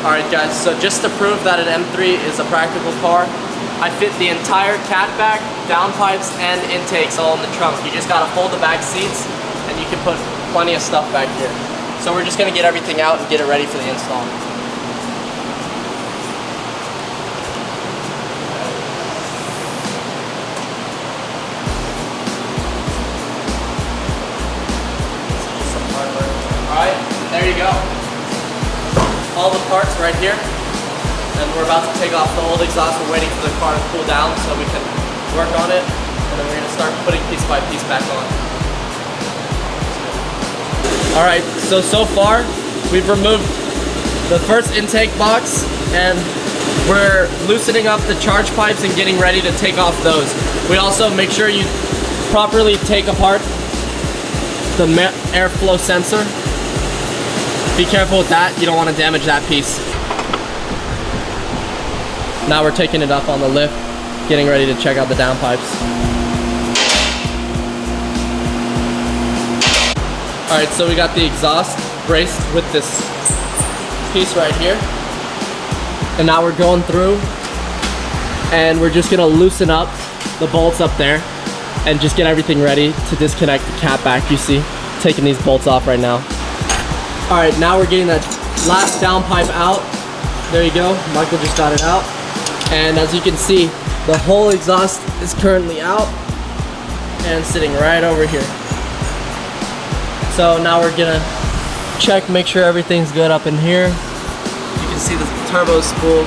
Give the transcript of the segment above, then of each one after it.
Alright guys, so just to prove that an M3 is a practical car, I fit the entire cat back, downpipes, and intakes all in the trunk. You just gotta fold the back seats and you can put plenty of stuff back here. So we're just gonna get everything out and get it ready for the install. Alright, there you go. All the parts right here, and we're about to take off the old exhaust. We're waiting for the car to cool down so we can work on it, and then we're going to start putting piece by piece back on. Alright, so far we've removed the first intake box and we're loosening up the charge pipes and getting ready to take off those. We also make sure you properly take apart the airflow sensor. Be careful with that, you don't want to damage that piece. Now we're taking it up on the lift, getting ready to check out the downpipes. Alright, so we got the exhaust braced with this piece right here. And now we're going through and we're just gonna loosen up the bolts up there and just get everything ready to disconnect the cat back. You see, taking these bolts off right now. All right, now we're getting that last downpipe out. There you go, Michael just got it out. And as you can see, the whole exhaust is currently out and sitting right over here. So now we're gonna check, make sure everything's good up in here. You can see the turbo spool.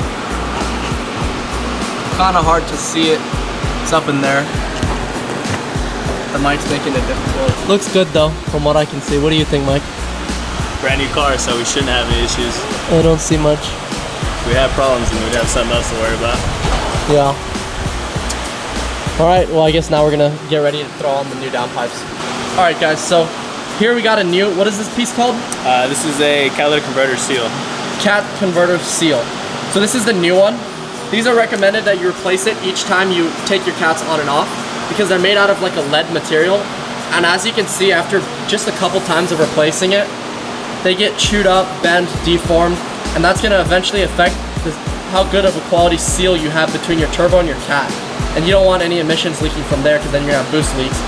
Kinda hard to see it, it's up in there. The mic's making it difficult. Looks good though, from what I can see. What do you think, Mike? Brand new car, so we shouldn't have any issues. I don't see much. If we have problems, then we'd have something else to worry about. Yeah. Alright, well I guess now we're gonna get ready to throw on the new downpipes. Alright guys, so here we got a new, what is this piece called? This is a catalytic converter seal. Cat converter seal. So this is the new one. These are recommended that you replace it each time you take your cats on and off because they're made out of like a lead material. And as you can see, after just a couple times of replacing it, they get chewed up, bent, deformed, and that's gonna eventually affect how good of a quality seal you have between your turbo and your cat. And you don't want any emissions leaking from there because then you're gonna have boost leaks.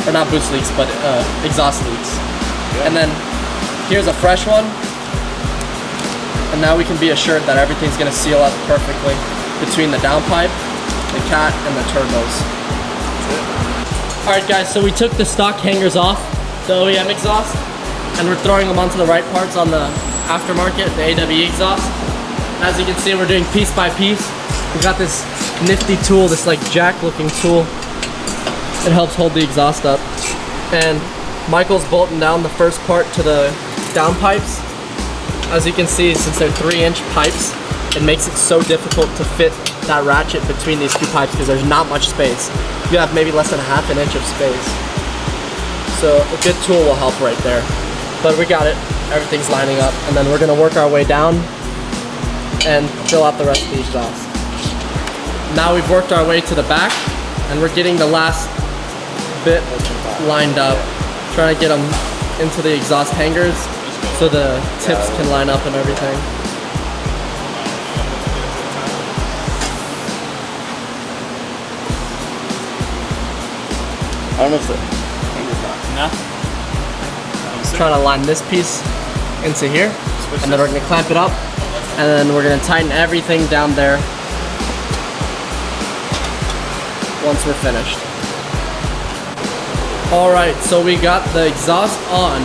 Or not boost leaks, but exhaust leaks. Yeah. And then here's a fresh one. And now we can be assured that everything's gonna seal up perfectly between the downpipe, the cat, and the turbos. Alright guys, so we took the stock hangers off, the OEM exhaust, and we're throwing them onto the right parts on the aftermarket, the AWE exhaust. As you can see, we're doing piece by piece. We got this nifty tool, this like jack looking tool. It helps hold the exhaust up. And Michael's bolting down the first part to the downpipes. As you can see, since they're 3-inch pipes, it makes it so difficult to fit that ratchet between these two pipes because there's not much space. You have maybe less than ½ an inch of space. So a good tool will help right there. But we got it, everything's lining up, and then we're gonna work our way down and fill out the rest of the exhaust. Now we've worked our way to the back, and we're getting the last bit lined up, trying to get them into the exhaust hangers so the tips can line up and everything. I don't know if the hanger's not. No? Trying to line this piece into here, and then we're going to clamp it up, and then we're going to tighten everything down there once we're finished. Alright, so we got the exhaust on.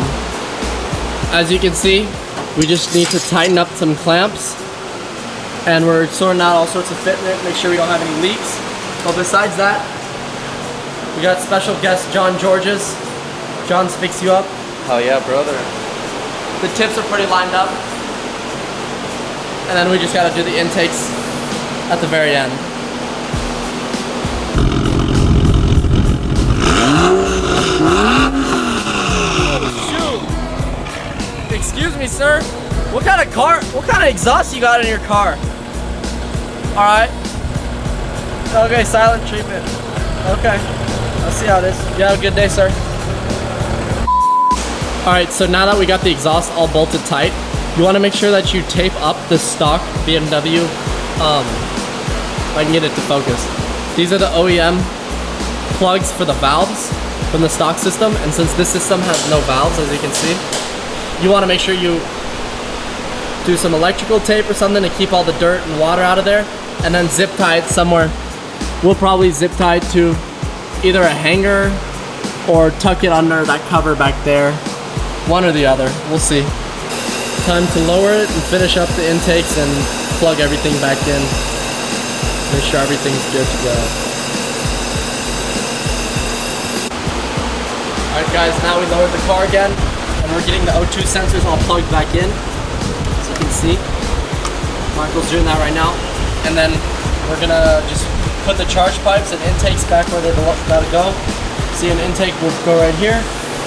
As you can see, we just need to tighten up some clamps, and we're sorting out all sorts of fitment, make sure we don't have any leaks. But besides that, we got special guest John Georges. John's fix you up. Hell yeah, brother. The tips are pretty lined up. And then we just gotta do the intakes at the very end. Oh, shoot. Excuse me, sir. What kind of exhaust you got in your car? Alright. Okay, silent treatment. Okay. I'll see how it is. You have a good day, sir. Alright, so now that we got the exhaust all bolted tight, You want to make sure that you tape up the stock BMW. If I can get it to focus. These are the OEM plugs for the valves from the stock system, and since this system has no valves, as you can see, you want to make sure you do some electrical tape or something to keep all the dirt and water out of there, and then zip tie it somewhere. We'll probably zip tie it to either a hanger or tuck it under that cover back there. One or the other, we'll see. Time to lower it and finish up the intakes and plug everything back in. Make sure everything's good to go. Alright guys, now we lowered the car again, and we're getting the O2 sensors all plugged back in. As you can see, Michael's doing that right now. And then we're gonna just put the charge pipes and intakes back where they're gotta go. See, an intake will go right here,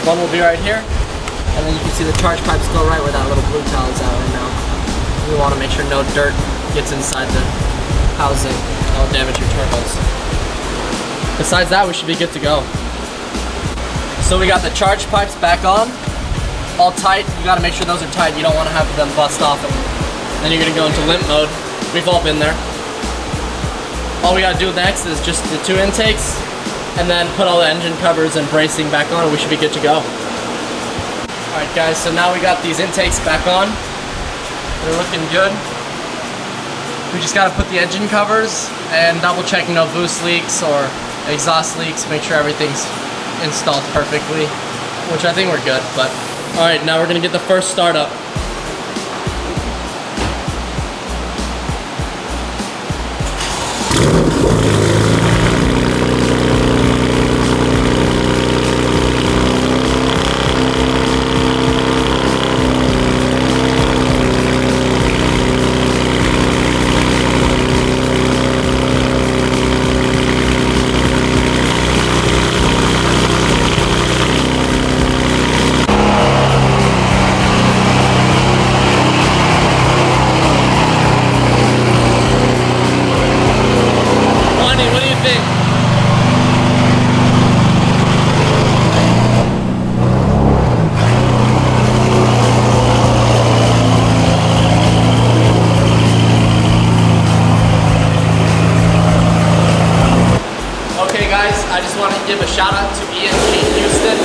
one will be right here, and then you can see the charge pipes go right where that little blue towel is at right now. We wanna make sure no dirt gets inside the housing. That'll damage your turbos. Besides that, we should be good to go. So we got the charge pipes back on, all tight. You gotta make sure those are tight. You don't wanna have them bust off and then you're gonna go into limp mode. We've all been there. All we gotta do next is just the 2 intakes and then put all the engine covers and bracing back on and we should be good to go. Alright guys, so now we got these intakes back on. They're looking good. We just gotta put the engine covers and double check no boost leaks or exhaust leaks, make sure everything's installed perfectly, which I think we're good, but alright, now we're gonna get the first startup. I just want to give a shout out to EMG Houston.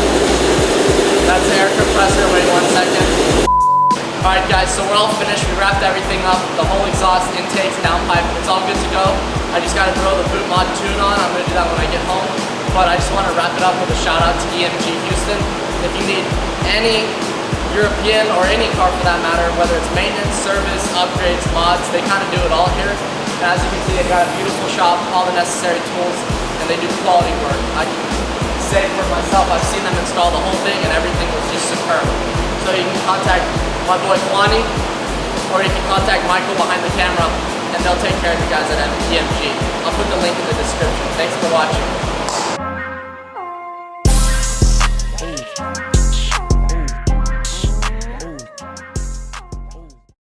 That's the air compressor, wait 1 second. Alright guys, so we're all finished. We wrapped everything up. The whole exhaust, intakes, downpipe, it's all good to go. I just got to throw the boot mod tune on. I'm going to do that when I get home. But I just want to wrap it up with a shout out to EMG Houston. If you need any European or any car for that matter, whether it's maintenance, service, upgrades, mods, they kind of do it all here. And as you can see, they've got a beautiful shop, all the necessary tools, and they do quality work. I can say for myself, I've seen them install the whole thing and everything was just superb. So you can contact my boy Kwani, or you can contact Michael behind the camera, and they'll take care of you guys at EMG. I'll put the link in the description. Thanks for watching.